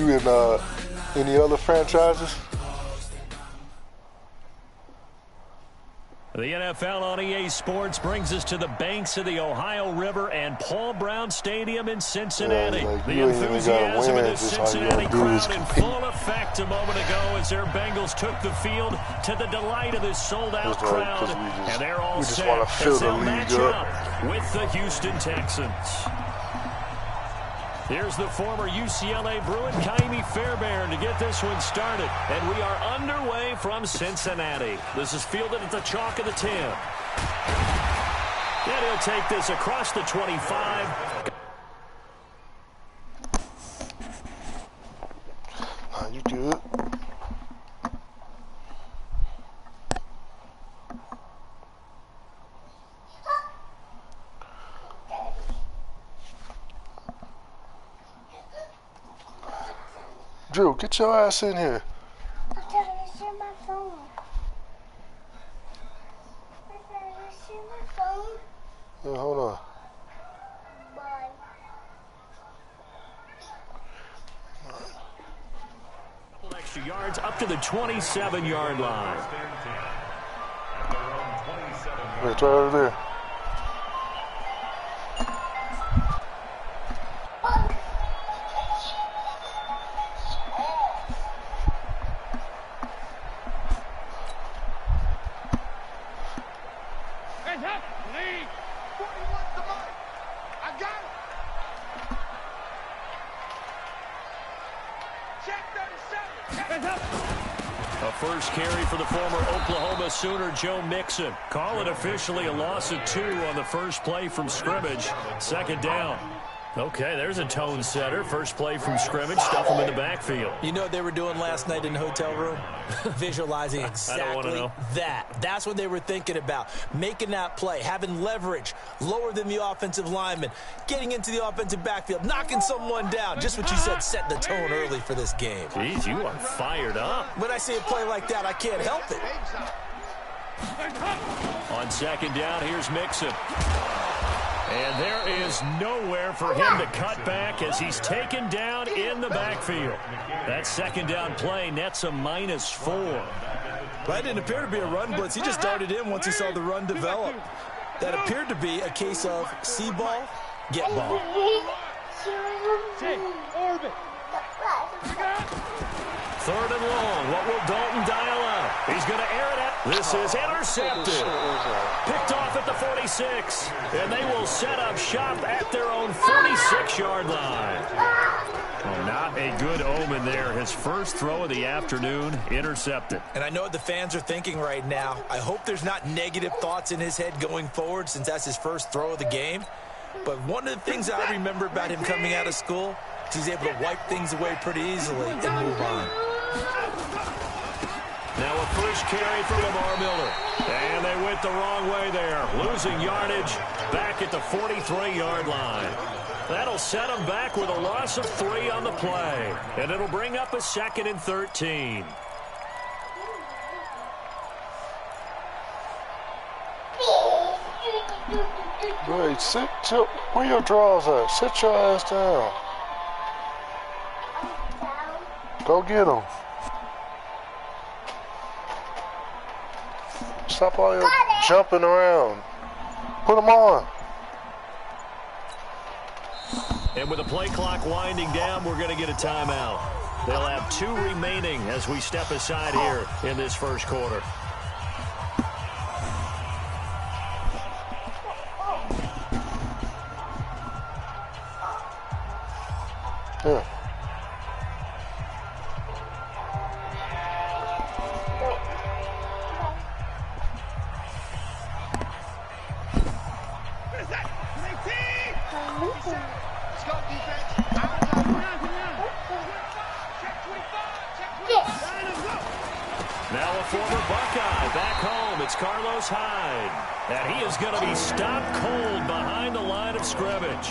you in any other franchises? The NFL on EA Sports brings us to the banks of the Ohio River and Paul Brown Stadium in Cincinnati. Yeah, like, the enthusiasm of the Cincinnati crowd in full effect a moment ago as their Bengals took the field to the delight of this sold-out crowd. And they're all set as they'll match up with the Houston Texans. Here's the former UCLA Bruin, Kaimi Fairbairn, to get this one started. And we are underway from Cincinnati. This is fielded at the chalk of the 10. And he'll take this across the 25. You good? Drew, get your ass in here. I'm trying to share my phone. Yeah, hold on. Bye. Extra yards up to the 27-yard line. It's right over there. A first carry for the former Oklahoma Sooner, Joe Mixon. Call it officially a loss of 2 on the first play from scrimmage. Second down. Okay, there's a tone setter. First play from scrimmage, stuff him in the backfield. You know what they were doing last night in the hotel room? Visualizing exactly that. That's what they were thinking about. Making that play, having leverage, lower than the offensive lineman, getting into the offensive backfield, knocking someone down. Just what you said, setting the tone early for this game. Jeez, you are fired up. When I see a play like that, I can't help it. On second down, here's Mixon. And there is nowhere for him to cut back as he's taken down in the backfield. That second down play nets a -4. That didn't appear to be a run blitz. He just darted in once he saw the run develop. That appeared to be a case of see ball, get ball. Third and long. What will Dalton dial up? He's going to air it out. This is intercepted. Picked off at the 46. And they will set up shop at their own 46-yard line. Well, not a good omen there. His first throw of the afternoon, intercepted. And I know what the fans are thinking right now. I hope there's not negative thoughts in his head going forward since that's his first throw of the game. But one of the things I remember about him coming out of school is he's able to wipe things away pretty easily and move on. Now a first carry for Lamar Miller. And they went the wrong way there. Losing yardage back at the 43-yard line. That'll set them back with a loss of 3 on the play. And it'll bring up a 2nd and 13. Wait, where your drawers at? Sit your ass down. Go get them. Stop all your jumping around. Put them on. And with the play clock winding down, we're going to get a timeout. They'll have 2 remaining as we step aside here in this first quarter. Yeah. Now a former Buckeye back home. It's Carlos Hyde. And he is going to be stopped cold behind the line of scrimmage.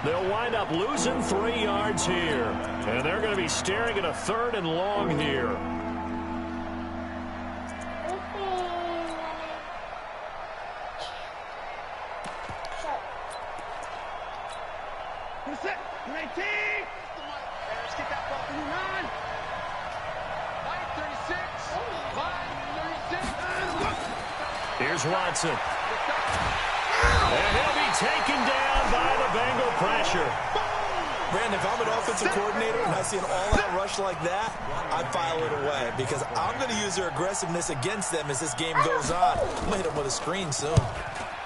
They'll wind up losing 3 yards here. And they're going to be staring at a 3rd and long here. get that ball. 39. 36. Here's Watson. And he'll be taken down by the Bengal pressure. Brandon, if I'm an offensive coordinator and I see an all-out rush like that, I file it away because I'm going to use their aggressiveness against them as this game goes on. I'm going to hit them with a screen soon.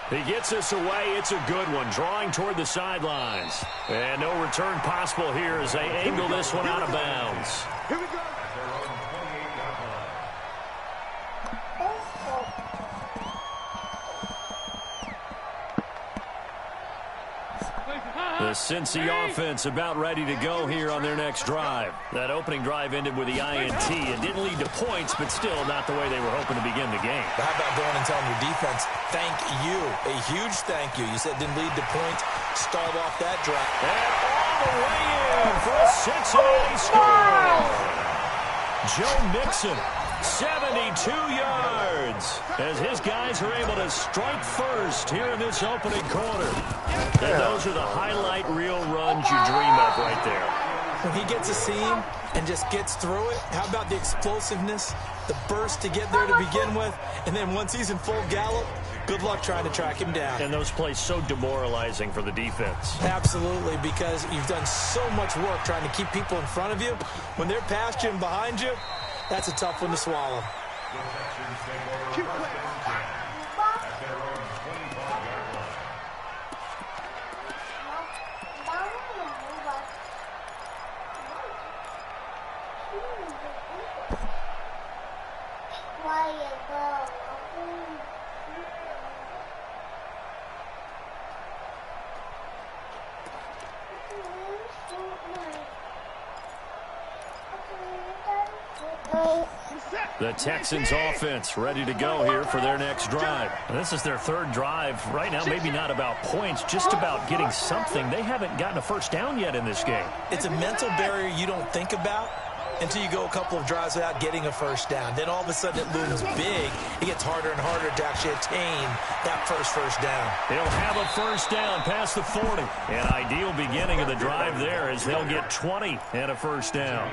He gets this away. It's a good one, drawing toward the sidelines. And no return possible here as they angle this one out of bounds. Here we go. The Cincy offense about ready to go here on their next drive. That opening drive ended with the INT. It didn't lead to points, but still not the way they were hoping to begin the game. But how about going and telling your defense, thank you, a huge thank you. You said it didn't lead to points. Start off that drive. And all the way in for a Cincinnati score. Joe Mixon, 72 yards, as his guys are able to strike first here in this opening quarter. And those are the highlight reel runs you dream of right there. When he gets a seam and just gets through it, how about the explosiveness, the burst to get there to begin with, and then once he's in full gallop, good luck trying to track him down. And those plays so demoralizing for the defense. Absolutely, because you've done so much work trying to keep people in front of you. When they're past you and behind you, that's a tough one to swallow. The Texans offense ready to go here for their next drive. This is their third drive. Right now, maybe not about points, just about getting something. They haven't gotten a first down yet in this game. It's a mental barrier you don't think about until you go a couple of drives without getting a first down. Then all of a sudden it looms big. It gets harder and harder to actually attain that first down. They'll have a first down past the 40. An ideal beginning of the drive there as they'll get 20 and a first down.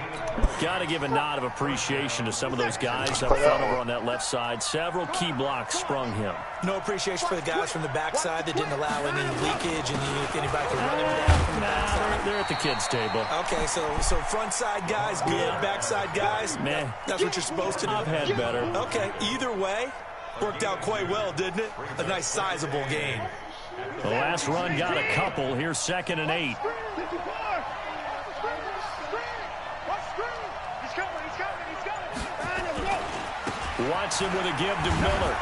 Got to give a nod of appreciation to some of those guys up front over on that left side. Several key blocks sprung him. No appreciation for the guys from the backside that didn't allow any leakage and if anybody could run him down from the backside. They're at the kids' table. Okay, so front side guys, good. Backside guys, man, that's what you're supposed to do. I've had better. Okay, either way, worked out quite well, didn't it? A nice sizable game. The last run got a couple. Here's 2nd and 8. Watson with a give to Miller.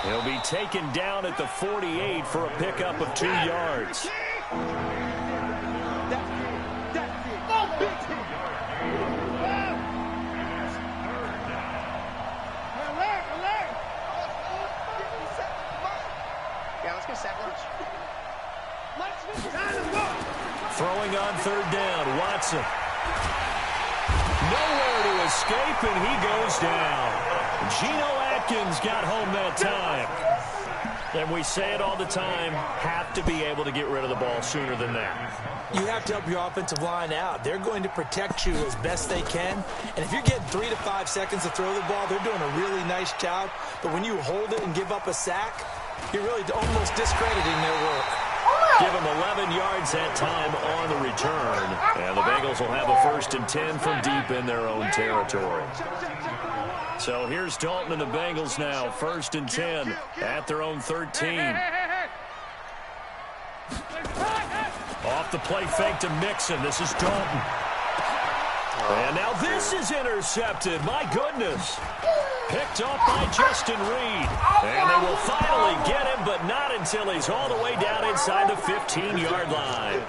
He'll be taken down at the 48 for a pickup of 2 yards. Throwing on 3rd down, Watson. Nowhere to escape, and he goes down. Geno Atkins got home that time. And we say it all the time, have to be able to get rid of the ball sooner than that. You have to help your offensive line out. They're going to protect you as best they can. And if you're getting 3 to 5 seconds to throw the ball, they're doing a really nice job. But when you hold it and give up a sack, you're really almost discrediting their work. Give them 11 yards that time on the return. And the Bengals will have a 1st and 10 from deep in their own territory. So here's Dalton and the Bengals now. 1st and 10 at their own 13. Off the play fake to Mixon. This is Dalton. And now this is intercepted. My goodness. Picked off by Justin Reed. And they will finally get him, but not until he's all the way down inside the 15-yard line.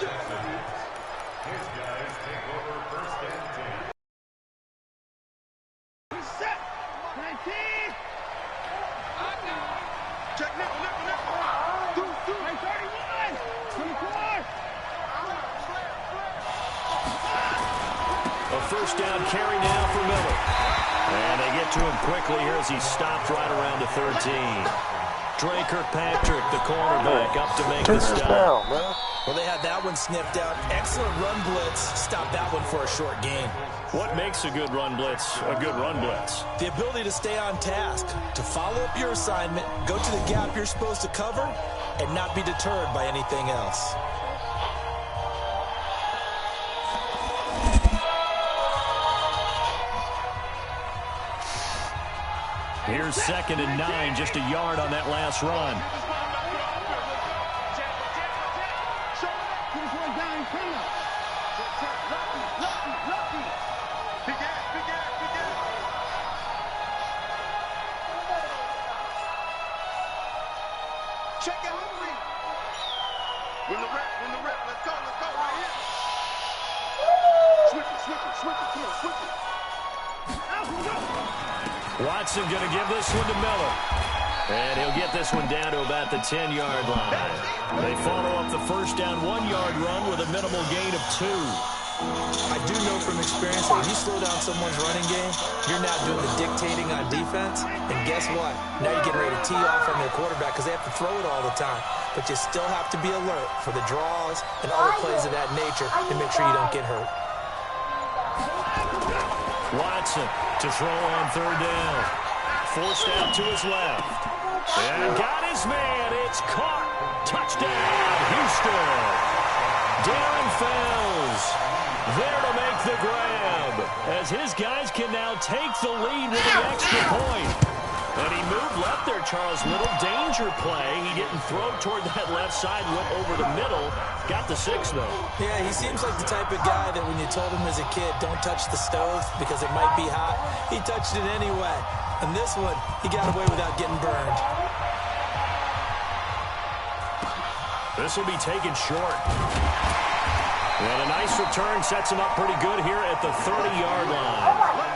A 1st down carry now for Miller. And they get to him quickly here as he stopped right around the 13. Dre Kirkpatrick, the cornerback, up to make the stop. Down, man. Well, they had that one sniffed out. Excellent run blitz. Stop that one for a short gain. What makes a good run blitz a good run blitz? The ability to stay on task, to follow up your assignment, go to the gap you're supposed to cover, and not be deterred by anything else. Here's 2nd and 9, just a yard on that last run. Check out the lead. When the rep, let's go, right here. Switch it, come on, switch it. Watson going to give this one to Miller. And he'll get this one down to about the 10-yard line. They follow up the first down 1-yard run with a minimal gain of 2. I do know from experience that when you slow down someone's running game, you're now doing the dictating on defense. And guess what? Now you're getting ready to tee off on their quarterback because they have to throw it all the time. But you still have to be alert for the draws and other plays of that nature to make sure you don't get hurt. Watson to throw on 3rd down. Forced out to his left. And got his man. It's caught. Touchdown, Houston. Darren Fells there to make the grab as his guys can now take the lead with an extra point. And he moved left there, Charles. Little danger play. He didn't throw toward that left side, went over the middle. Got the 6, though. Yeah, he seems like the type of guy that when you told him as a kid, don't touch the stove because it might be hot, he touched it anyway. And this one, he got away without getting burned. This will be taken short. And a nice return sets him up pretty good here at the 30-yard line.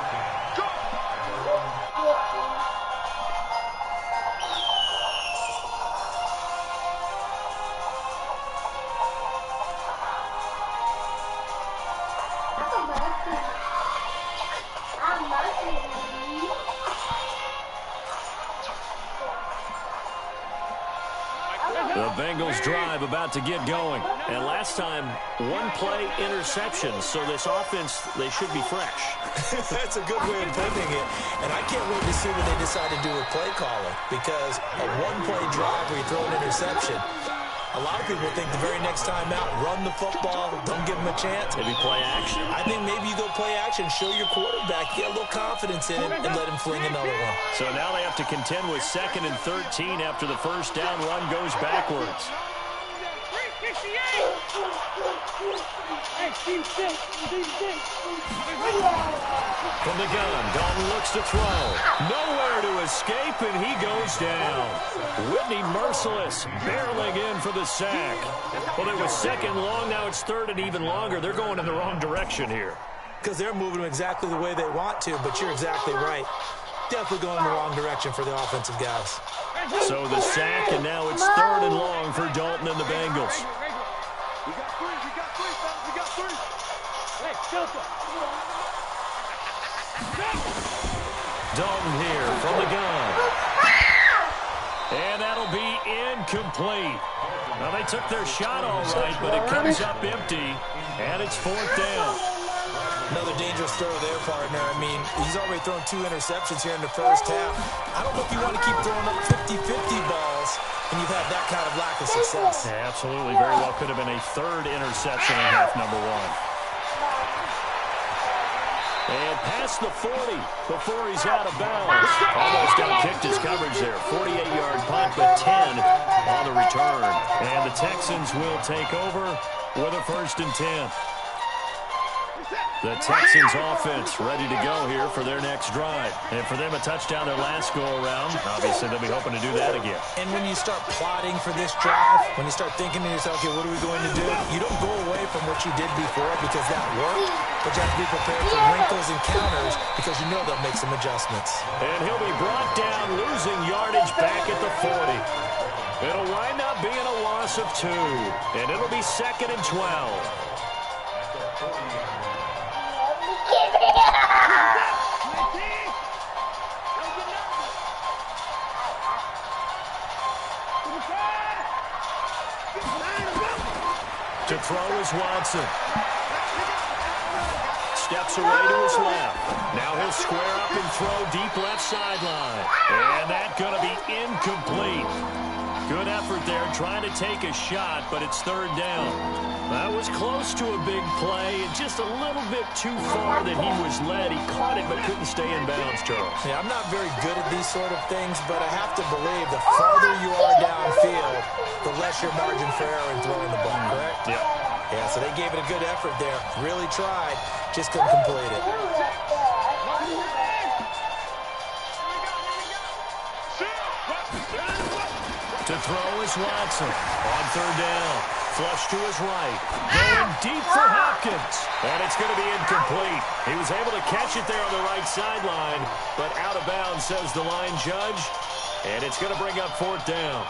The Bengals drive about to get going. And last time, 1-play interception. So this offense, they should be fresh. That's a good way of putting it. And I can't wait to see what they decide to do with play calling. Because a 1-play drive where you throw an interception, a lot of people think the very next time out, run the football, don't give them a chance. Maybe play action. I think maybe you go play action, show your quarterback, get a little confidence in him, and let him fling another one. So now they have to contend with 2nd and 13 after the first down run goes backwards. From the gun, Dalton looks to throw. Nowhere to escape, and he goes down. Whitney Merciless barreling in for the sack. Well, it was 2nd long, now it's 3rd and even longer. They're going in the wrong direction here. Because they're moving them exactly the way they want to, but you're exactly right. Definitely going in the wrong direction for the offensive guys. So the sack, and now it's 3rd and long for Dalton and the Bengals. We got 3, fellas, we got 3. Hey, Delta. Dalton here from the gun. And that'll be incomplete. Now, they took their shot all right, but it comes up empty, and it's 4th down. Another dangerous throw there, partner. I mean, he's already thrown 2 interceptions here in the first half. I don't know if you want to keep throwing up 50-50 balls when you've had that kind of lack of success. Yeah, absolutely. Very well could have been a 3rd interception in half number 1. And past the 40 before he's out of bounds. Almost outkicked his coverage there. 48-yard punt, but 10 on the return. And the Texans will take over with a 1st and 10. The Texans offense ready to go here for their next drive. And for them, a touchdown their last go-around. Obviously, they'll be hoping to do that again. And when you start plotting for this drive, when you start thinking to yourself, okay, what are we going to do? You don't go away from what you did before because that worked, but you have to be prepared for wrinkles and counters because you know they'll make some adjustments. And he'll be brought down, losing yardage back at the 40. It'll wind up being a loss of 2, and it'll be 2nd and 12. To throw is Watson. Steps away to his left. Now he'll square up and throw deep left sideline. And that's going to be incomplete. Good effort there trying to take a shot, but it's third down. That was close to a big play and just a little bit too far that he was led. He caught it but couldn't stay in bounds, Charles. Yeah, I'm not very good at these sort of things, but I have to believe the farther you are downfield, the less your margin for error in throwing the ball, correct? Yeah. Yeah, so they gave it a good effort there. Really tried. Just couldn't complete it. To throw is Watson. On third down. Flush to his right. Going deep for Hopkins. And it's going to be incomplete. He was able to catch it there on the right sideline, but out of bounds, says the line judge. And it's going to bring up fourth down.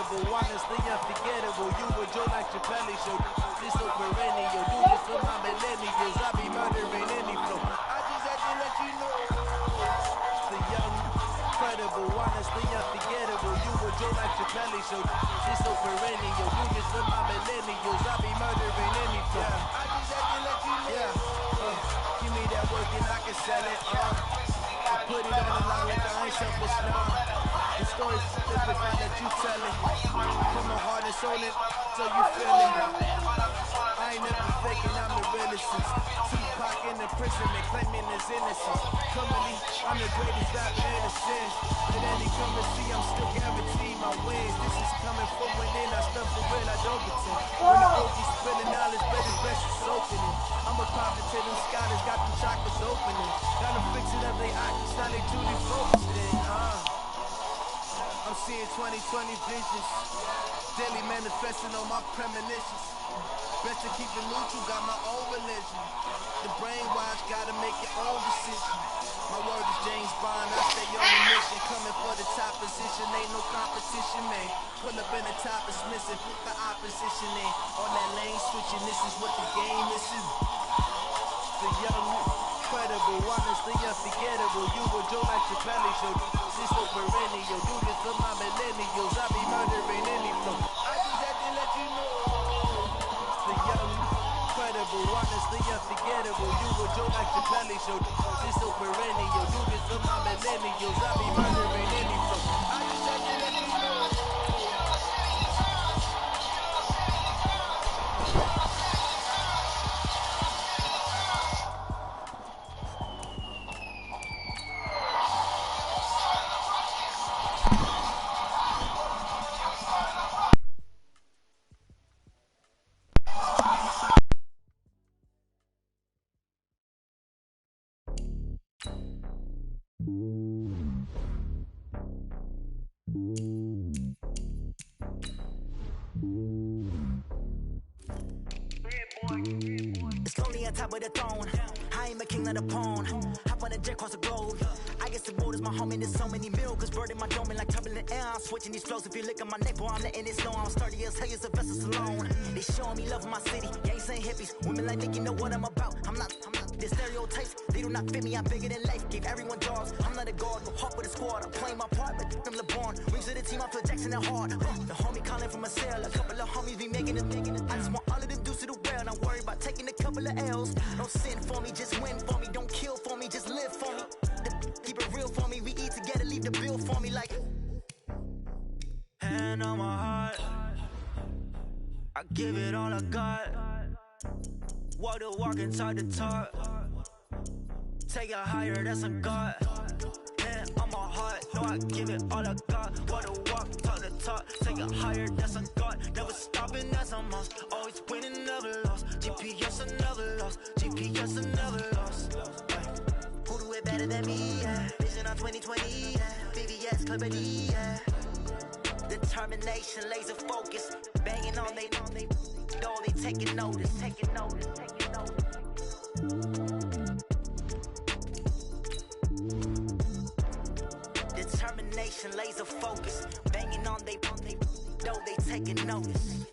Honestly unforgettable. You were Joe like Chappelle show. This so perennial. Do this for my millennials. I be murdering any flow. I just had to let you know. The young, incredible, honestly unforgettable. You were Joe like Chappelle show. This so perennial. Do this for my millennials. I be murdering any flow. I just had to let you know. Give me that work and I can sell it. I put it on the line like I ain't selfish now. The story's flip if I let you tell it. Put my heart and soul in so you feel it. I ain't never faking, I'm the realest since Tupac in the prison and claiming his innocence. Currently, I'm the greatest rapper in the sin. At any currency, I'm still guaranteed my wins. This is coming from within, I stuff for real, I don't pretend. When the OG's spilling knowledge, but his best is soaking it. I'm a prophet to them scholars, got them chakras opening. Gotta fix it up, they octaves, now they truly focused in. I'm seeing 2020 visions, daily manifesting on my premonitions. Best to keep it neutral, got my own religion. The brainwash, gotta make your own decision. My word is James Bond, I stay on a mission. Coming for the top position, ain't no competition, man. Pull up in the top is missing, put the opposition in. On that lane switching, this is what the game is. The young, incredible, honestly unforgettable. You were Joe like Chappelle show. This so perennial. Do this for my millennials. I be murdering any flow. I just had to let you know. The young, incredible, honestly unforgettable. You were Joe like Chappelle show. This so perennial. Do this for my millennials. I be murdering any flow. I just had to let you know. It's lonely on top of the throne. I ain't a king of the pawn. Hop on a jet across the globe. I guess the road is my home and there's so many miracles bird in my dome and like turbulent air. I'm switching these flows. If you look at my neck, boy, I'm letting it slow. I'm sturdy as hell, as a vessel alone. They showing me love in my city. Gangs and hippies, women like Nicky know what I'm about. I'm not. The stereotypes, they do not fit me. I'm bigger than life. Gave everyone dogs. I'm not a guard, go hawk with a squad. I'm playing my part, but I'm LeBron. Rings to the team, I feel Jackson and hard. The homie calling from a cell. A couple of homies be making it. I just want all of them dudes to the well. Not worry about taking a couple of L's. Don't sin for me, just win for me. Don't kill for me, just live for me. Keep it real for me. We eat together, leave the bill for me like. Hand on my heart, I give it all I got. Walk the walk and talk the talk. Take it higher, that's a God. Hand on my heart, no, I give it all I got. Walk the walk, talk the talk. Take it higher, that's a God. Never stopping, that's a must. Always winning, never lost. GPS, I never lost. GPS, I never lost. Who do it better than me? Yeah. Vision on 2020. Yeah. VVS, Clippity. Yeah. Determination, laser focus. Banging on they door, they taking notice. Taking notice, taking notice. laser focus. Banging on they know they taking notice.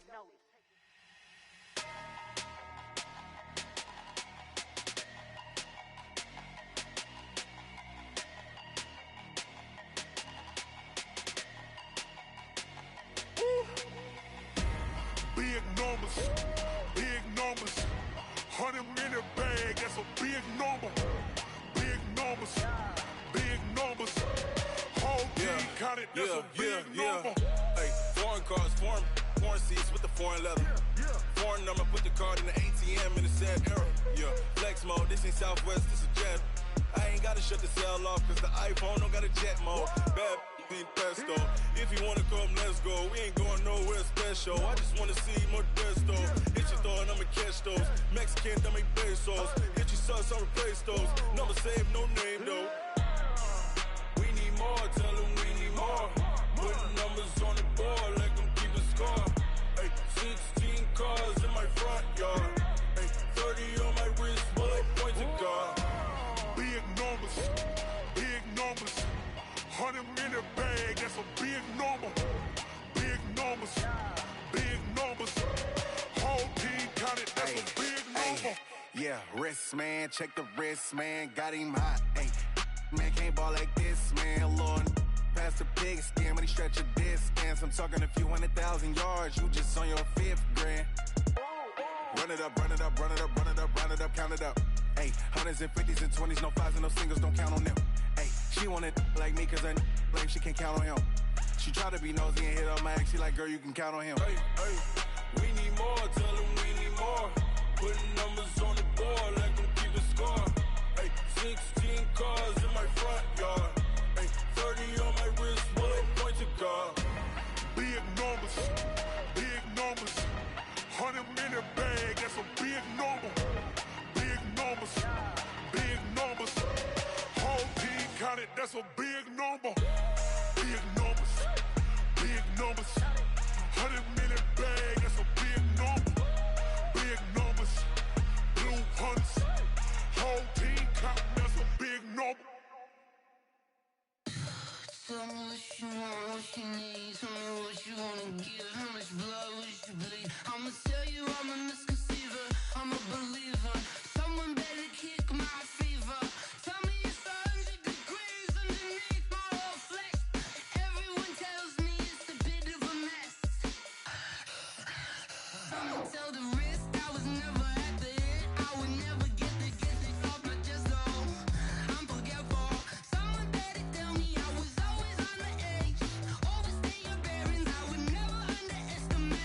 Big numbers, big numbers. 100-minute bag, that's a big number. Big numbers, big numbers. Whole team counted, that's a big number. Hey, foreign cars, foreign seats with the foreign leather. Foreign number, put the card in the ATM in the sad era. Yeah, flex mode, this ain't Southwest, this is jet. I ain't gotta shut the cell off, cause the iPhone don't got a jet mode. Bad need pesto. If you wanna come, let's go. We ain't going nowhere special. I just wanna see more desto. Hit your thought, I'ma catch those. Mexican, I make pesos. Hit your sauce, I'll replace those. Number save, no name though. We need more, tell them we need more. Putting numbers on the board, let them keep a score. Hey, 16 cars in my front yard. Hey, 30 on my wrist, bullet points of God. Big numbers, big numbers. 100-minute bag, that's a big number. Big numbers, big numbers. Whole team counted, that's a big number. Yeah, wrist man, check the wrist man, got him hot. Ay, man can't ball like this, man. Lord, past the pig skin when he stretch a distance. I'm talking a few 100,000 yards, you just on your 5th grand. Run it up, run it up, run it up, run it up, run it up, count it up. Ay, 100s and 50s and 20s, no 5s and no singles, don't count on them. Ay, she want it like me cause her lame, she can't count on him. She try to be nosy and hit on my ex, she like, girl, you can count on him. Hey, we need more, tell them we need more. Putting numbers on the board, let them keep a score. Hey, 16 cars in my front yard. Hey, 30 on my wrist, bullet points of God. Big numbers, big numbers. 100-minute bag, that's a big number. Big numbers, big numbers. Whole team counted, that's a big number. Big numbers, big numbers. 100-minute bag, that's a big number. Big numbers, blue hunts. Whole team counting, that's a big number. Tell me what you want, what you need. Tell me what you wanna give. How much blood would you bleed? I'ma tell you I'm a misconceiver. I'm a believer. Someone better kick my fever. Tell me it's 100 degrees underneath my whole flesh. Everyone tells me it's a bit of a mess. I'ma tell the risk I was never at the end. I would never get this off my chest though. I'm forgetful. Someone better tell me I was always on the edge. Overstay your bearings, I would never underestimate.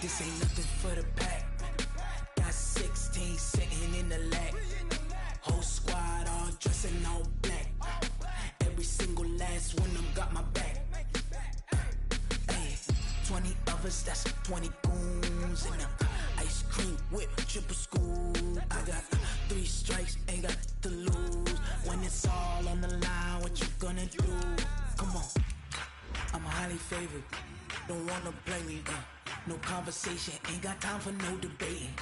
This ain't nothing for the pack. Got 16 sitting in the lag. Whole squad all dressing all black. Every single last one of them got my back. Hey, 20 of us, that's 20 goons in the ice cream whip, triple scoop. I got 3 strikes, ain't got to lose. When it's all on the line, what you gonna do? Come on, I'm highly favored. Don't wanna play me, no conversation, ain't got time for no debating.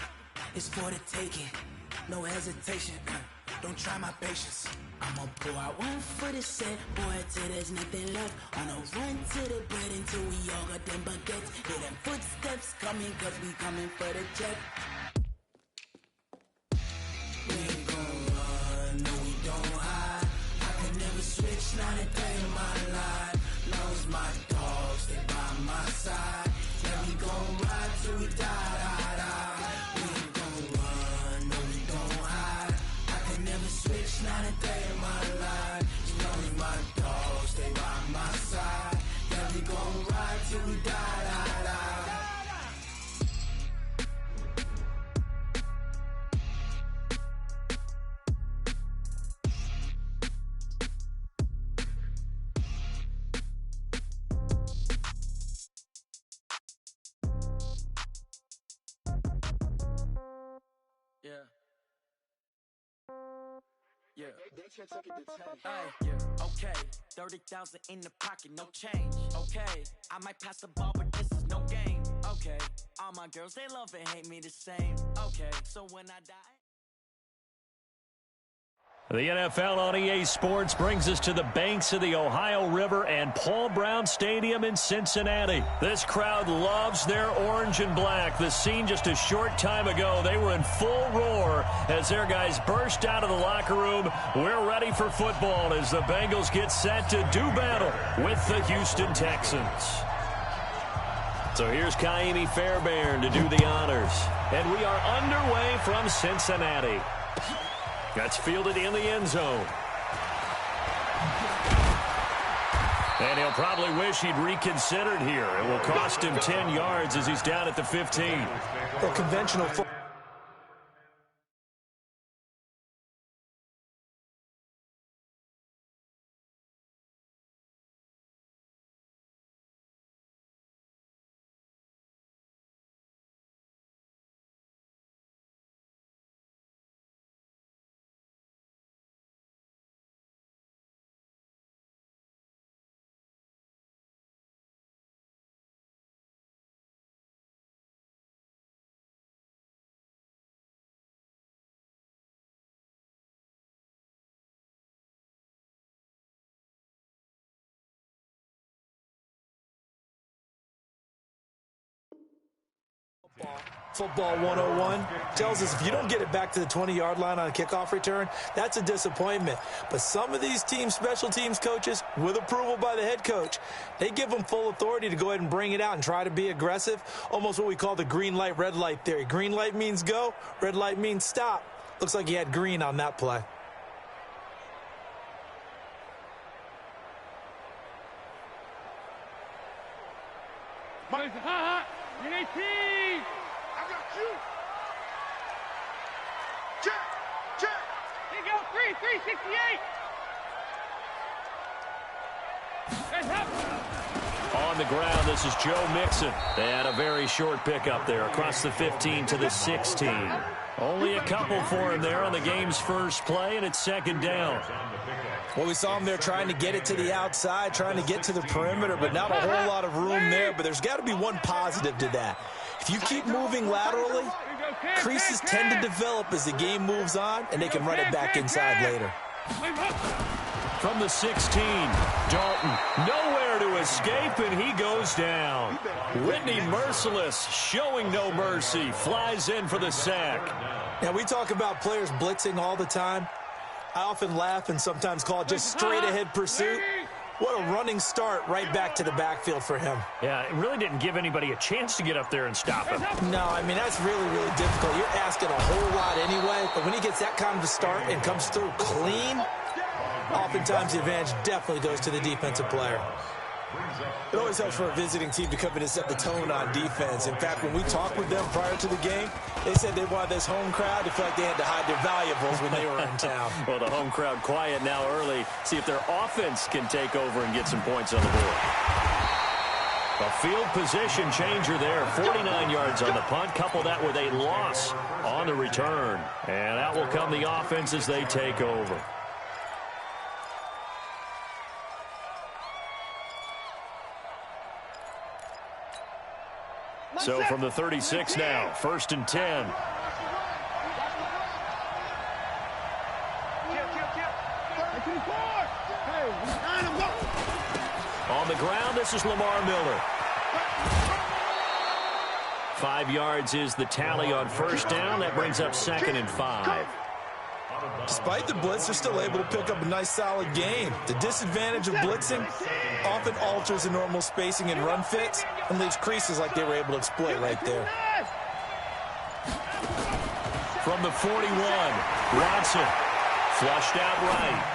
It's for the taking, no hesitation, don't try my patience. I'ma pour out one for the set, boy, till there's nothing left. On a run to the bread until we all got them baguettes. Hear them footsteps coming, cause we coming for the check. We ain't gon' run, no we don't hide. I can never switch, not a day in my life. Love's my dog, stay by my side. Yeah, we gon' ride till we die. We ain't gon' run, no we don't hide. I can never switch, not a day in my life. As long as my dog stay by my side. Yeah, we gon' ride till we die. Yeah. Okay, 30,000 in the pocket, no change. Okay, I might pass the ball, but this is no game. Okay, all my girls, they love and hate me the same. Okay, so when I die. The NFL on EA Sports brings us to the banks of the Ohio River and Paul Brown Stadium in Cincinnati. This crowd loves their orange and black. The scene just a short time ago, they were in full roar as their guys burst out of the locker room. We're ready for football as the Bengals get set to do battle with the Houston Texans. So here's Kaimi Fairbairn to do the honors. And we are underway from Cincinnati. That's fielded in the end zone. And he'll probably wish he'd reconsidered here. It will cost him 10 yards as he's down at the 15. Well, conventional football. Football 101 tells us if you don't get it back to the 20-yard line on a kickoff return, that's a disappointment. But some of these special teams coaches, with approval by the head coach, they give them full authority to go ahead and bring it out and try to be aggressive, almost what we call the green light, red light theory. Green light means go, red light means stop. Looks like he had green on that play. I got you. Check, check. Here you go, 368. On the ground, this is Joe Mixon. And a very short pickup there across the 15 to the 16. Only a couple for him there on the game's first play, and it's second down. Well, we saw him there trying to get it to the outside, trying to get to the perimeter, but not a whole lot of room there. But there's got to be one positive to that. If you keep moving laterally, creases tend to develop as the game moves on, and they can run it back inside later. From the 16, Dalton nowhere to escape, and he goes down. Whitney Merciless, showing no mercy, flies in for the sack. Now, we talk about players blitzing all the time. I often laugh and sometimes call it just straight-ahead pursuit. What a running start right back to the backfield for him. Yeah, it really didn't give anybody a chance to get up there and stop him. No, I mean, that's really, really difficult. You're asking a whole lot anyway, but when he gets that kind of a start and comes through clean, oftentimes the advantage definitely goes to the defensive player. It always helps for a visiting team to come in and set the tone on defense. In fact, when we talked with them prior to the game, they said they wanted this home crowd to feel like they had to hide their valuables when they were in town. Well, the home crowd quiet now early. See if their offense can take over and get some points on the board. A field position changer there. 49 yards on the punt. Couple that with a loss on the return. And that will come the offense as they take over. So from the 36 now, 1st and 10. On the ground, this is Lamar Miller. 5 yards is the tally on 1st down. That brings up 2nd and 5. Despite the blitz, they're still able to pick up a nice, solid gain. The disadvantage of blitzing often alters the normal spacing and run fits and leaves creases like they were able to exploit right there. From the 41, Watson flushed out right.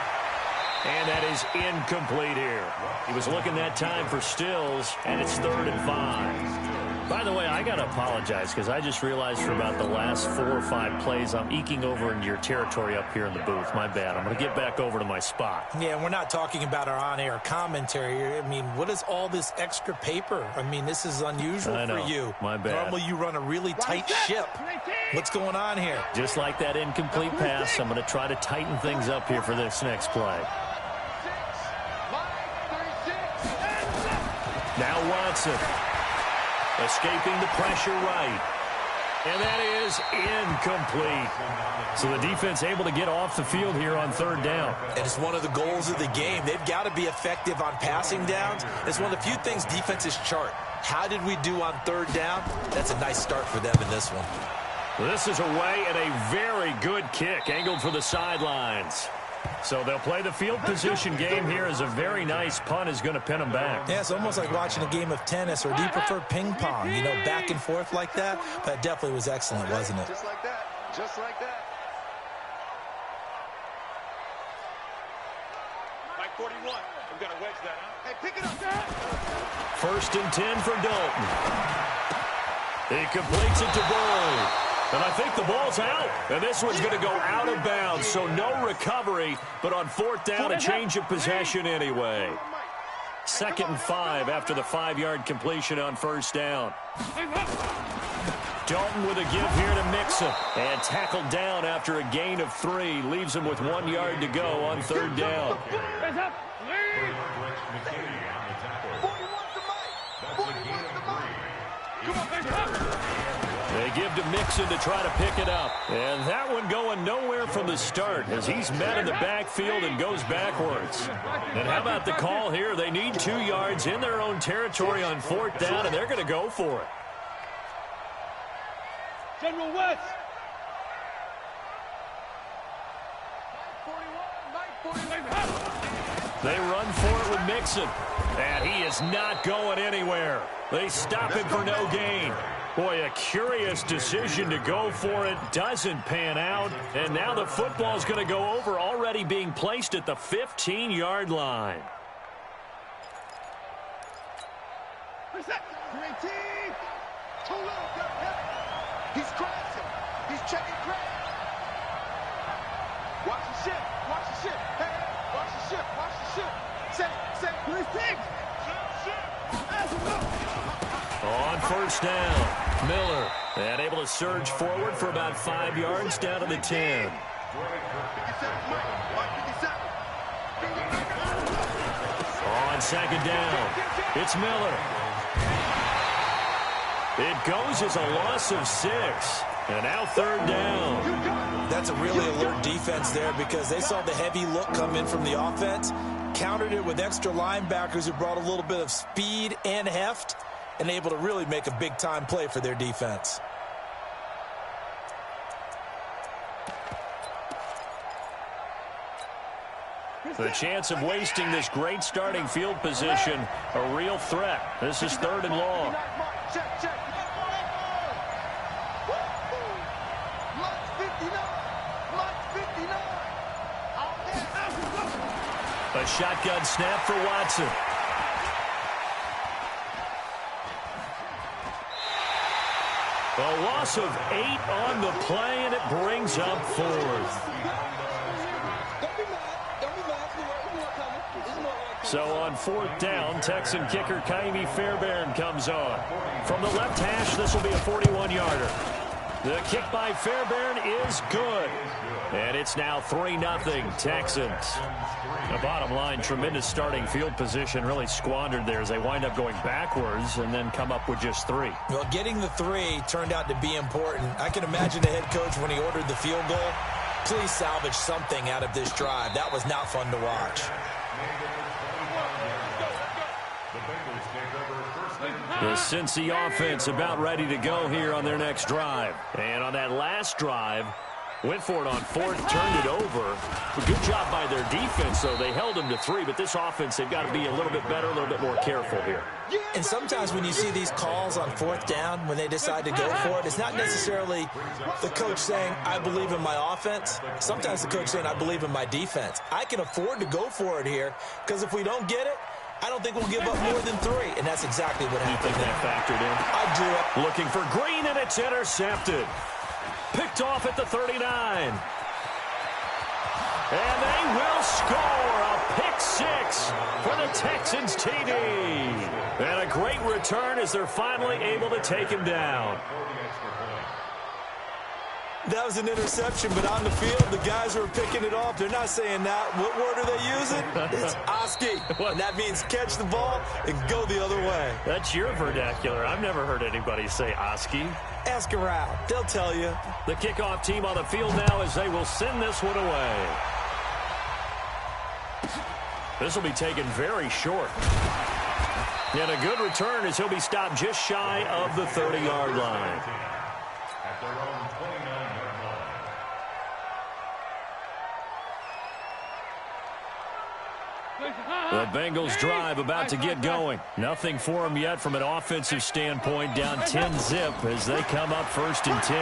And that is incomplete here. He was looking that time for Stills, and it's 3rd and 5. By the way, I got to apologize because I just realized for about the last 4 or 5 plays, I'm eking over into your territory up here in the booth. My bad. I'm going to get back over to my spot. Yeah, we're not talking about our on-air commentary. I mean, what is all this extra paper? I mean, this is unusual for you. My bad. Normally, you run a really tight ship. What's going on here? Just like that incomplete pass, I'm going to try to tighten things up here for this next play. Now Watson. Escaping the pressure right. And that is incomplete. So the defense able to get off the field here on 3rd down. And it's one of the goals of the game. They've got to be effective on passing downs. It's one of the few things defenses chart. How did we do on 3rd down? That's a nice start for them in this one. This is away and a very good kick angled for the sidelines. So they'll play the field position game here as a very nice punt is going to pin them back. Yeah, it's almost like watching a game of tennis, or do you prefer ping pong? You know, back and forth like that? But it definitely was excellent, wasn't it? Just like that. Just like that. Mike 41. We've got to wedge that, huh? Hey, pick it up. 1st and 10 for Dalton. He completes it to Boyd. And I think the ball's out. And this one's going to go out of bounds, so no recovery. But on 4th down, a change of possession anyway. 2nd and 5 after the 5-yard completion on 1st down. Dalton with a give here to Mixon. And tackled down after a gain of 3. Leaves him with 1 yard to go on 3rd down. They give to Mixon to try to pick it up. And that one going nowhere from the start as he's met in the backfield and goes backwards. And how about the call here? They need 2 yards in their own territory on 4th down, and they're going to go for it. General West. They run for it with Mixon. And he is not going anywhere. They stop him for no gain. Boy, a curious decision to go for it. Doesn't pan out. And now the football's going to go over, already being placed at the 15-yard line. He's crashing. He's checking crash. Watch the ship. Watch the ship. Hey, watch the ship. Watch the ship. Set. On 1st down, Miller. And able to surge forward for about 5 yards down to the 10. On 2nd down, it's Miller. It goes as a loss of 6. And now 3rd down. That's a really alert defense there because they saw the heavy look come in from the offense, countered it with extra linebackers who brought a little bit of speed and heft, and able to really make a big-time play for their defense. The chance of wasting this great starting field position, a real threat. This is 3rd and long. A shotgun snap for Watson. A loss of 8 on the play, and it brings up 4th. So on 4th down, Texan kicker Kaimi Fairbairn comes on. From the left hash, this will be a 41-yarder. The kick by Fairbairn is good. And it's now 3-0 Texans. The bottom line, tremendous starting field position, really squandered there as they wind up going backwards and then come up with just 3. Well, getting the 3 turned out to be important. I can imagine the head coach when he ordered the field goal. Please salvage something out of this drive. That was not fun to watch. The Cincy offense about ready to go here on their next drive. And on that last drive, went for it on 4th, turned it over. A good job by their defense, though. They held them to 3, but this offense, they've got to be a little bit better, a little bit more careful here. And sometimes when you see these calls on 4th down, when they decide to go for it, it's not necessarily the coach saying, I believe in my offense. Sometimes the coach saying, I believe in my defense. I can afford to go for it here, because if we don't get it, I don't think we'll give up more than 3, and that's exactly what happened. You think that factored in? I do. Looking for Green, and it's intercepted. Picked off at the 39. And they will score a pick 6 for the Texans TD. And a great return as they're finally able to take him down. That was an interception, but on the field, the guys who are picking it off, they're not saying that. What word are they using? It's Oski. And that means catch the ball and go the other way. That's your vernacular. I've never heard anybody say Oski. Ask around. They'll tell you. The kickoff team on the field now as they will send this one away. This will be taken very short. And a good return as he'll be stopped just shy of the 30-yard line. The Bengals drive about to get going. Nothing for them yet from an offensive standpoint. Down 10-zip as they come up 1st and 10.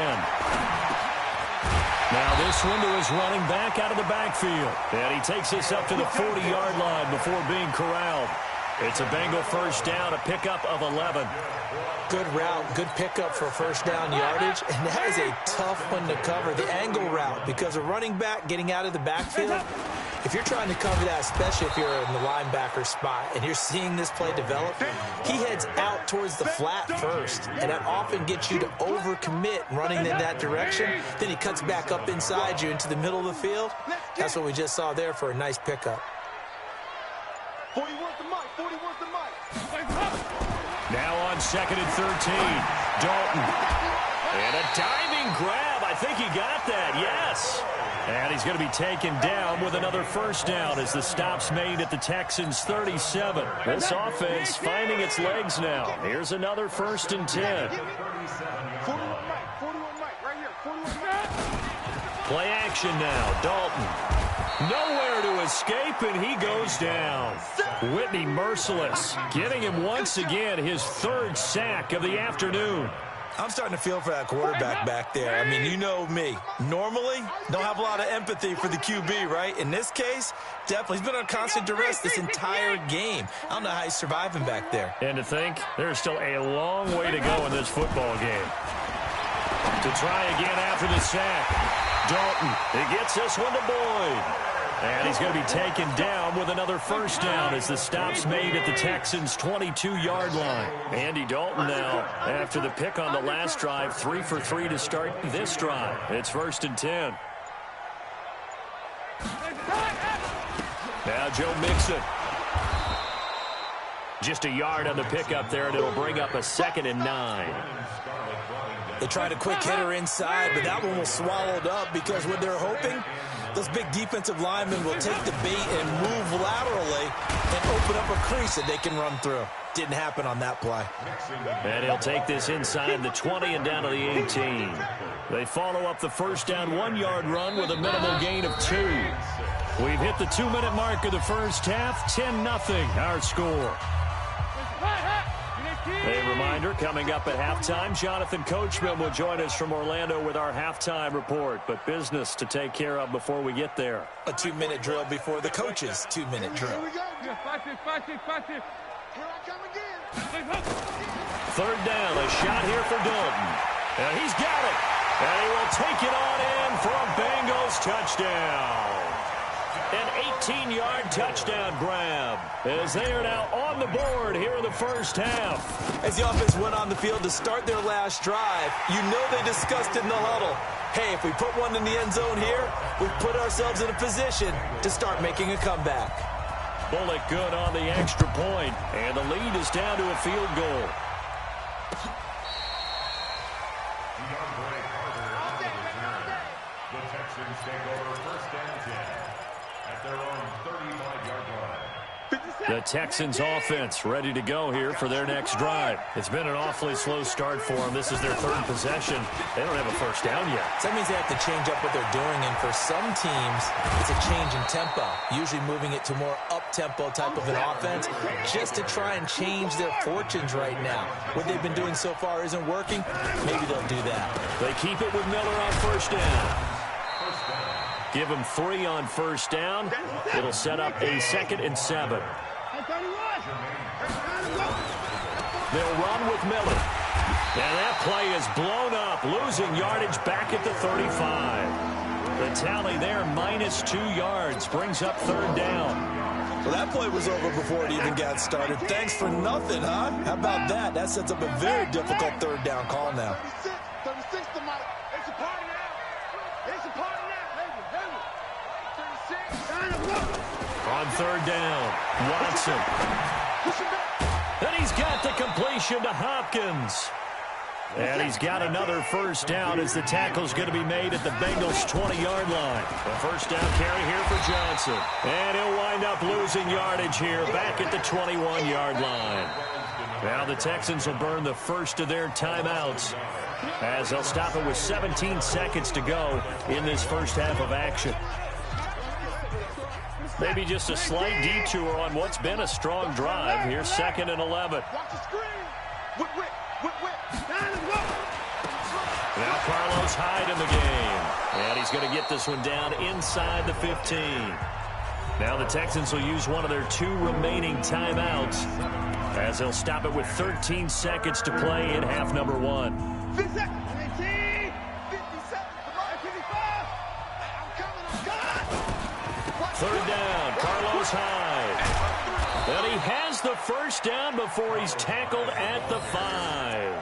Now this one to his running back out of the backfield. And he takes this up to the 40-yard line before being corralled. It's a Bengal 1st down, a pickup of 11. Good route, good pickup for 1st down yardage, and that is a tough one to cover, the angle route, because a running back getting out of the backfield, if you're trying to cover that, especially if you're in the linebacker spot and you're seeing this play develop, he heads out towards the flat first, and that often gets you to overcommit running in that direction. Then he cuts back up inside you into the middle of the field. That's what we just saw there for a nice pickup. 40 wants the mic. 40 wants the mic. Now on 2nd and 13, Dalton. And a diving grab. I think he got that, yes. And he's going to be taken down with another 1st down as the stop's made at the Texans' 37. This offense finding its legs now. Here's another 1st and 10. 41 mic. 41 mic. Right here. 41 mic. Play action now. Dalton. Nowhere to escape, and he goes down. Whitney merciless, getting him once again his 3rd sack of the afternoon. I'm starting to feel for that quarterback back there. I mean, you know me. Normally, don't have a lot of empathy for the QB, right? In this case, definitely. He's been on constant duress this entire game. I don't know how he's surviving back there. And to think, there's still a long way to go in this football game. To try again after the sack. Dalton, he gets this one to Boyd. And he's going to be taken down with another 1st down as the stop's made at the Texans' 22-yard line. Andy Dalton now, after the pick on the last drive, 3 for 3 to start this drive. It's 1st and 10. Now Joe Mixon. Just a yard on the pickup there, and it'll bring up a 2nd and 9. They tried a quick hitter inside, but that one was swallowed up because what they're hoping, those big defensive linemen will take the bait and move laterally and open up a crease that they can run through. Didn't happen on that play. And he'll take this inside the 20 and down to the 18. They follow up the 1st down 1-yard run with a minimal gain of 2. We've hit the 2-minute mark of the first half. 10-0 our score. A reminder, coming up at halftime, Jonathan Coachman will join us from Orlando with our halftime report. But business to take care of before we get there. A 2-minute drill before the coach's 2-minute drill. Here we go. 5 6. Here I come again. 3rd down, a shot here for Dalton. And he's got it. And he will take it on in for a Bengals touchdown. An 18-yard touchdown grab as they are now on the board here in the first half. As the offense went on the field to start their last drive, you know they discussed in the huddle, hey, if we put one in the end zone here, we put ourselves in a position to start making a comeback. Bullock good on the extra point, and the lead is down to a field goal. The Texans take over first and 10 at their own 35-yard line. The Texans offense ready to go here for their next drive. It's been an awfully slow start for them. This is their third possession. They don't have a first down yet. So that means they have to change up what they're doing, and for some teams, it's a change in tempo, usually moving it to more up-tempo type of an offense just to try and change their fortunes right now. What they've been doing so far isn't working. Maybe they'll do that. They keep it with Miller on first down. Give him 3 on first down. It'll set up a 2nd and 7. They'll run with Miller. And that play is blown up, losing yardage back at the 35. The tally there, -2 yards, brings up 3rd down. Well, that play was over before it even got started. Thanks for nothing, huh? How about that? That sets up a very difficult 3rd down call now. 36 to Mike. It's a party now. It's a party now. Heavy. 36. On 3rd down, Watson. And he's got the completion to Hopkins. And he's got another first down as the tackle's going to be made at the Bengals' 20-yard line. The first down carry here for Johnson. And he'll wind up losing yardage here back at the 21-yard line. Now the Texans will burn the first of their timeouts as they'll stop it with 17 seconds to go in this first half of action. Maybe just a slight detour on what's been a strong drive. Here's 2nd and 11. Now Carlos Hyde in the game. And he's going to get this one down inside the 15. Now the Texans will use one of their 2 remaining timeouts as they'll stop it with 13 seconds to play in half number 1. 50 seconds. 18, 57, 55. I'm coming. 3rd down, Carlos Hyde. And he has the first down before he's tackled at the 5.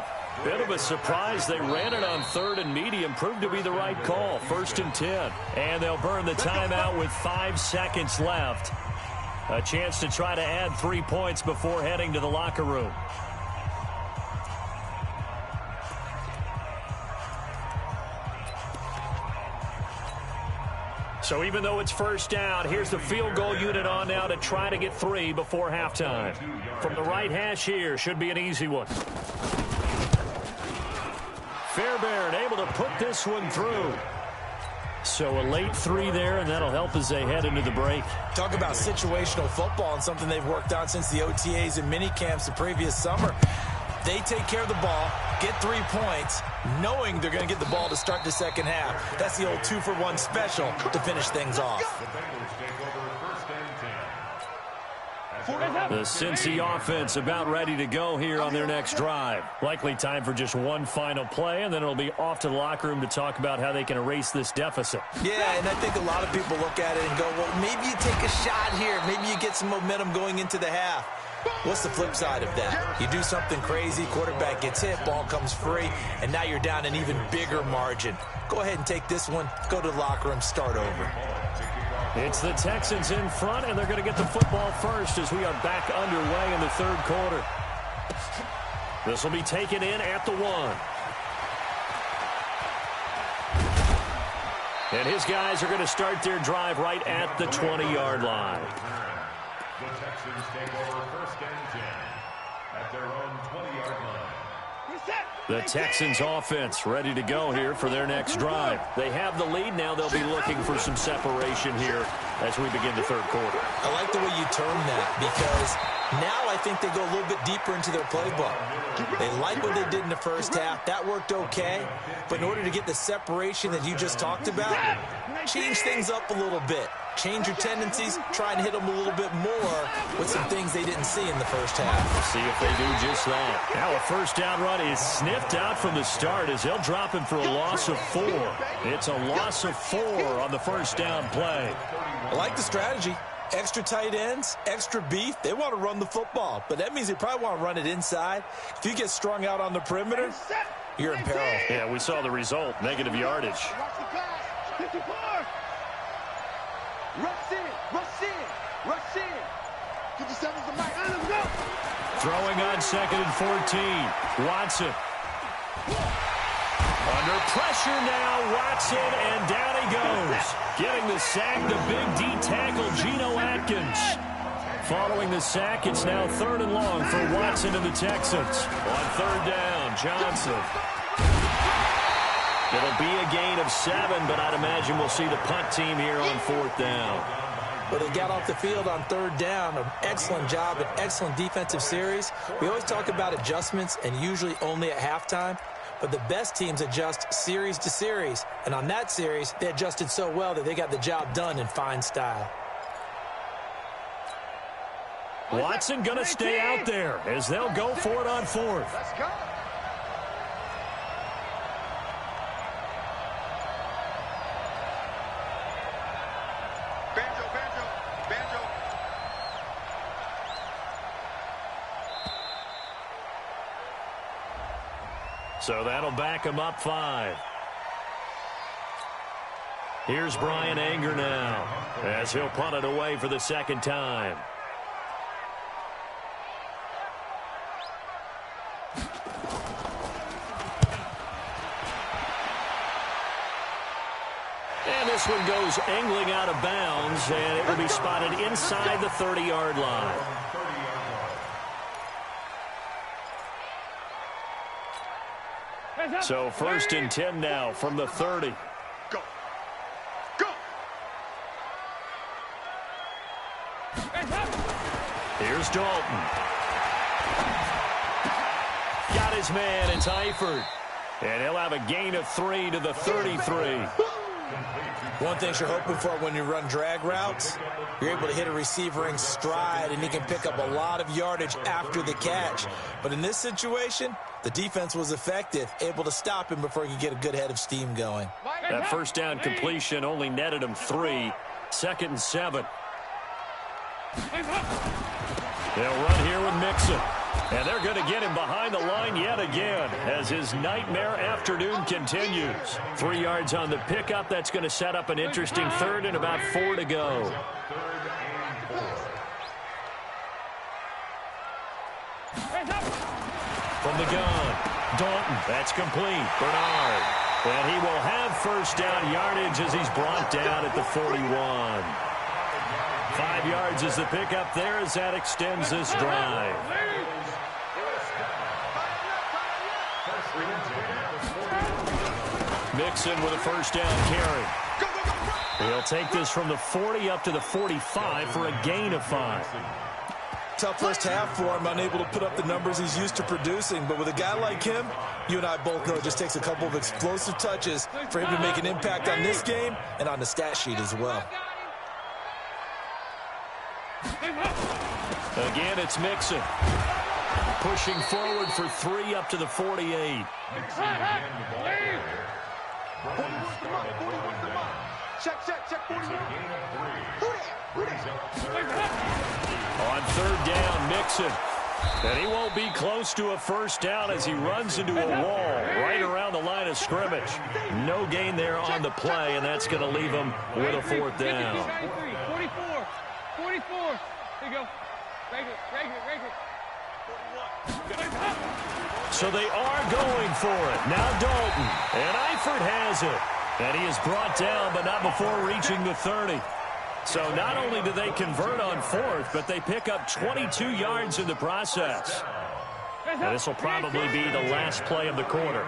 Bit of a surprise. They ran it on 3rd and medium. Proved to be the right call. 1st and 10. And they'll burn the timeout with 5 seconds left. A chance to try to add 3 points before heading to the locker room. So even though it's first down, here's the field goal unit on now to try to get 3 before halftime. From the right hash here, should be an easy one. Fairbairn able to put this one through. So a late 3 there, and that'll help as they head into the break. Talk about situational football and something they've worked on since the OTAs and mini camps the previous summer. They take care of the ball, get 3 points, knowing they're going to get the ball to start the second half. That's the old 2-for-1 special to finish things off. The Cincy offense about ready to go here on their next drive. Likely time for just one final play, and then it'll be off to the locker room to talk about how they can erase this deficit. Yeah, and I think a lot of people look at it and go, well, maybe you take a shot here. Maybe you get some momentum going into the half. What's the flip side of that? You do something crazy, quarterback gets hit, ball comes free, and now you're down an even bigger margin. Go ahead and take this one, go to the locker room, start over. It's the Texans in front, and they're going to get the football first as we are back underway in the 3rd quarter. This will be taken in at the 1. And his guys are going to start their drive right at the 20-yard line. The Texans take over first and 10 at their own 20-yard line. The Texans offense ready to go here for their next drive. They have the lead now. They'll be looking for some separation here as we begin the 3rd quarter. I like the way you term that because now I think they go a little bit deeper into their playbook. They like what they did in the first half. That worked okay. But in order to get the separation that you just talked about, change things up a little bit. change your tendencies, try and hit them a little bit more with some things they didn't see in the first half. We'll see if they do just that. Now a first down run is sniffed out from the start as they'll drop him for a loss of 4. It's a loss of 4 on the first down play. I like the strategy. Extra tight ends, extra beef. They want to run the football, but that means they probably want to run it inside. If you get strung out on the perimeter, you're in peril. Yeah, we saw the result, negative yardage. Watch the pass. 54. Rush in. Rush in. Rush in. 57's the mic. Let's go. Throwing on 2nd and 14. Watson. Under pressure now, Watson, and down he goes. Getting the sack, the big D tackle, Geno Atkins. Following the sack, it's now 3rd and long for Watson and the Texans. On 3rd down, Johnson. It'll be a gain of 7, but I'd imagine we'll see the punt team here on 4th down. But they got off the field on 3rd down. An excellent job, an excellent defensive series. We always talk about adjustments, and usually only at halftime. But the best teams adjust series to series. And on that series, they adjusted so well that they got the job done in fine style. Watson going to stay out there as they'll go for it on 4th. Let's go. Banjo, banjo, banjo. So that'll back him up 5. Here's Brian Anger now as he'll punt it away for the 2nd time. And this one goes angling out of bounds, and it will be spotted inside the 30-yard line. So 1st and 10 now from the 30. Go. Go. Here's Dalton. Got his man, it's Eifert. And he'll have a gain of 3 to the 33. One thing you're hoping for when you run drag routes, you're able to hit a receiver in stride, and he can pick up a lot of yardage after the catch. But in this situation, the defense was effective, able to stop him before he could get a good head of steam going. That 1st down completion only netted him 3. 2nd and 7. They'll run here with Mixon. And they're going to get him behind the line yet again as his nightmare afternoon continues. 3 yards on the pickup. That's going to set up an interesting 3rd and about 4 to go. From the gun, Dalton. That's complete. Bernard. And he will have 1st down yardage as he's brought down at the 41. 5 yards is the pickup there as that extends this drive. Mixon with a 1st down carry. He'll take this from the 40 up to the 45 for a gain of 5. Tough first half for him, unable to put up the numbers he's used to producing. But with a guy like him, you and I both know it just takes a couple of explosive touches for him to make an impact on this game and on the stat sheet as well. Again, it's Mixon. Pushing forward for 3 up to the 48. Check 41. On 3rd down, Mixon. And he won't be close to a 1st down as he runs into a wall right around the line of scrimmage. No gain there on the play, and that's going to leave him with a 4th down. 44. There you go. Break it. So they are going for it. Now Dalton. And Eifert has it. And he is brought down, but not before reaching the 30. So not only do they convert on 4th, but they pick up 22 yards in the process. And this will probably be the last play of the quarter.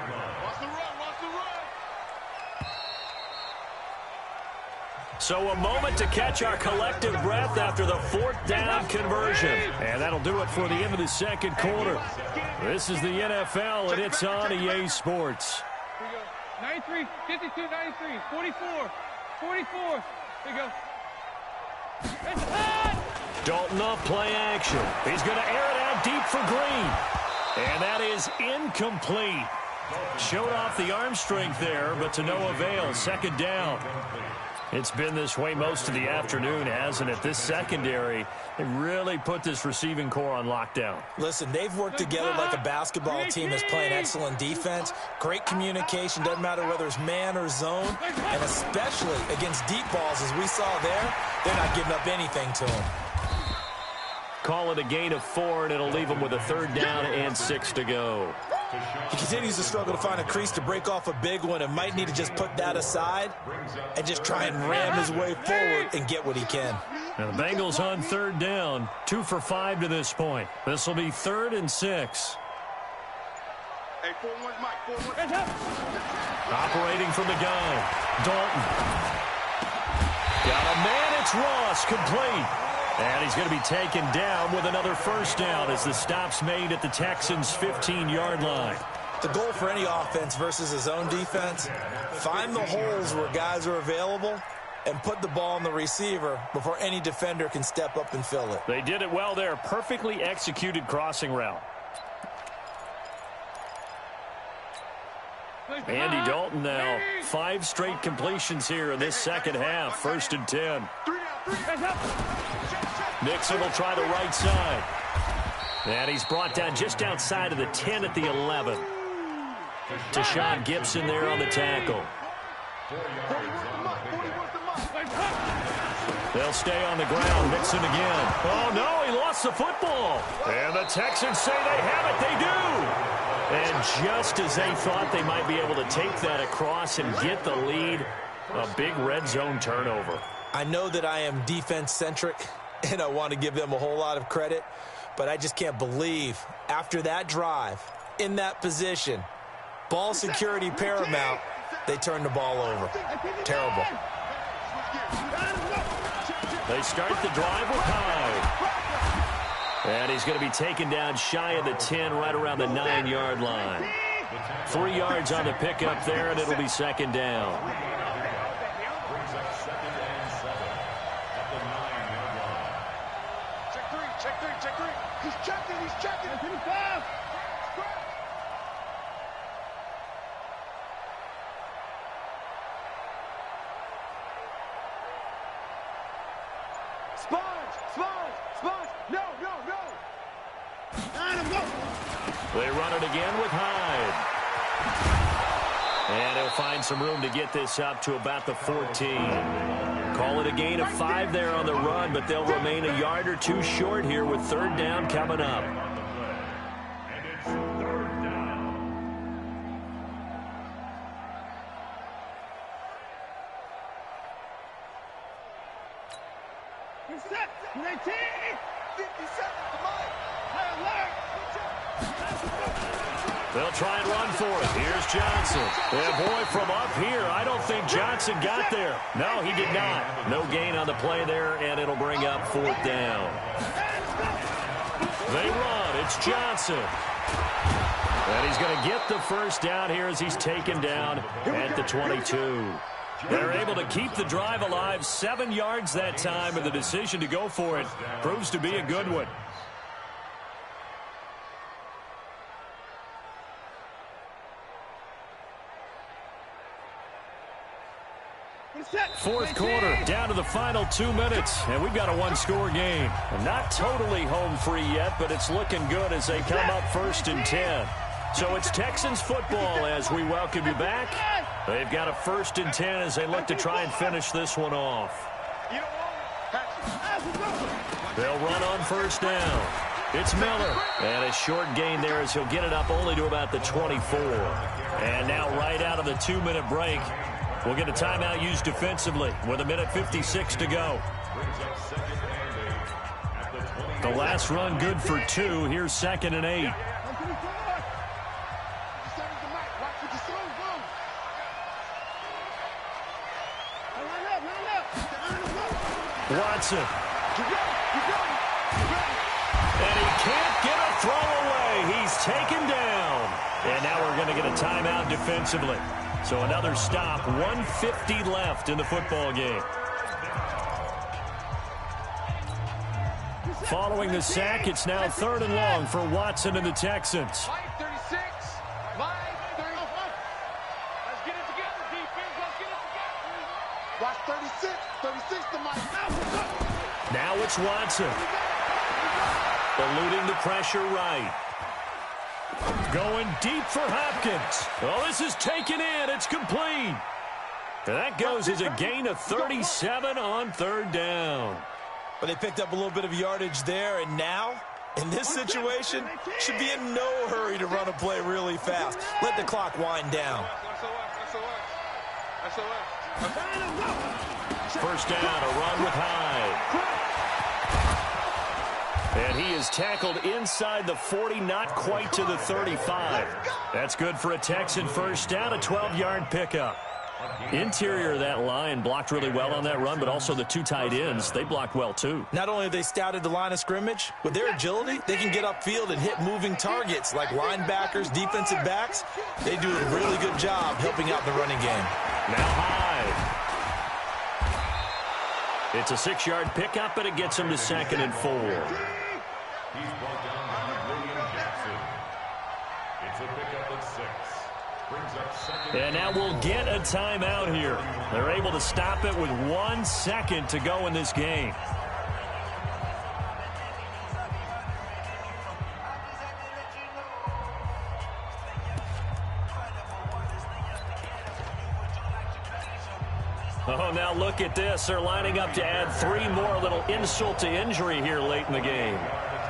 So a moment to catch our collective breath after the 4th down conversion. And that'll do it for the end of the 2nd quarter. This is the NFL, and it's on EA Sports. 93, 52, 93, 44. There you go. Dalton off play action. He's going to air it out deep for Green. And that is incomplete. Showed off the arm strength there, but to no avail. Second down. It's been this way most of the afternoon, hasn't it? This secondary, they really put this receiving core on lockdown. Listen, they've worked together like a basketball team that's playing excellent defense. Great communication, doesn't matter whether it's man or zone. And especially against deep balls, as we saw there, they're not giving up anything to them. Call it a gain of 4, and it'll leave them with a third down and 6 to go. He continues to struggle to find a crease to break off a big one and might need to just put that aside and just try and ram his way forward and get what he can. Now the Bengals on third down, 2 for 5 to this point. This will be 3rd and 6. Hey, 4-1, Mike, 4-1. Operating from the gun, Dalton. Got a man, it's Ross, complete. And he's going to be taken down with another first down as the stop's made at the Texans' 15-yard line. The goal for any offense versus his own defense, find the holes where guys are available and put the ball on the receiver before any defender can step up and fill it. They did it well there. Perfectly executed crossing route. Andy Dalton now 5 straight completions here in this second half. 1st and 10. Nixon will try the right side. And he's brought down just outside of the 10 at the 11. Tashawn Gibson there on the tackle. They'll stay on the ground. Nixon again. Oh, no, he lost the football. And the Texans say they have it. They do. And just as they thought they might be able to take that across and get the lead, a big red zone turnover. I know that I am defense-centric, and I want to give them a whole lot of credit, but I just can't believe after that drive, in that position, ball security paramount, they turned the ball over. Terrible. They start the drive with Hyde. And he's going to be taken down shy of the 10, right around the 9-yard line. 3 yards on the pickup there, and it'll be second down. Check three. He's checking. Sponge. No. They run it again with Hyde. And he'll find some room to get this up to about the 14. Call it a gain of 5 there on the run, but they'll remain a yard or 2 short here with third down coming up. And it's third down. He's set. 19. 57. Come on. They'll try and run for it. Here's Johnson. And boy, from up here, I don't think Johnson got there. No, he did not. No gain on the play there, and it'll bring up 4th down. They run. It's Johnson. And he's going to get the first down here as he's taken down at the 22. They're able to keep the drive alive, 7 yards that time, and the decision to go for it proves to be a good one. Fourth quarter, down to the final 2 minutes, and we've got a 1-score game. Not totally home free yet, but it's looking good as they come up 1st and 10. So it's Texans football as we welcome you back. They've got a 1st and 10 as they look to try and finish this one off. They'll run on 1st down. It's Miller. And a short gain there as he'll get it up only to about the 24. And now right out of the 2-minute break, we'll get a timeout used defensively with 1:56 to go. The last run good for 2. Here's 2nd and 8. Watson. And he can't get a throw away. He's taken down. And now we're going to get a timeout defensively. So another stop, 1:50 left in the football game. Following the sack, it's now 3rd and long for Watson and the Texans. Mike 36. Mike 30. Let's get it together, defense. Let's get it together. Watch 36. 36 to Mike. Now it's Watson. Eluding the pressure right. Going deep for Hopkins. Oh, this is taken in. It's complete. And that goes as a gain of 37 on 3rd down. But they picked up a little bit of yardage there, and now, in this situation, should be in no hurry to run a play really fast. Let the clock wind down. First down, a run with Hyde. And he is tackled inside the 40, not quite to the 35. That's good for a Texan first down, a 12-yard pickup. Interior of that line blocked really well on that run, but also the 2 tight ends, they blocked well too. Not only have they scouted the line of scrimmage, with their agility, they can get upfield and hit moving targets like linebackers, defensive backs. They do a really good job helping out the running game. Now Hyde. It's a 6-yard pickup, but it gets him to 2nd and 4. He's brought down by William Jackson. It's a pickup at 6. Brings up 2nd. And now we'll get a timeout here. They're able to stop it with 1 second to go in this game. Oh, now look at this. They're lining up to add 3 more, a little insult to injury here late in the game.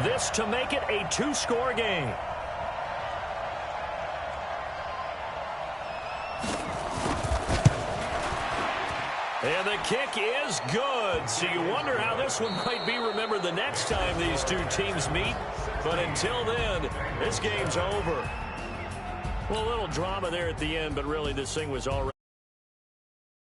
This to make it a 2-score game. And the kick is good. So you wonder how this one might be remembered the next time these two teams meet. But until then, this game's over. Well, a little drama there at the end, but really this thing was already...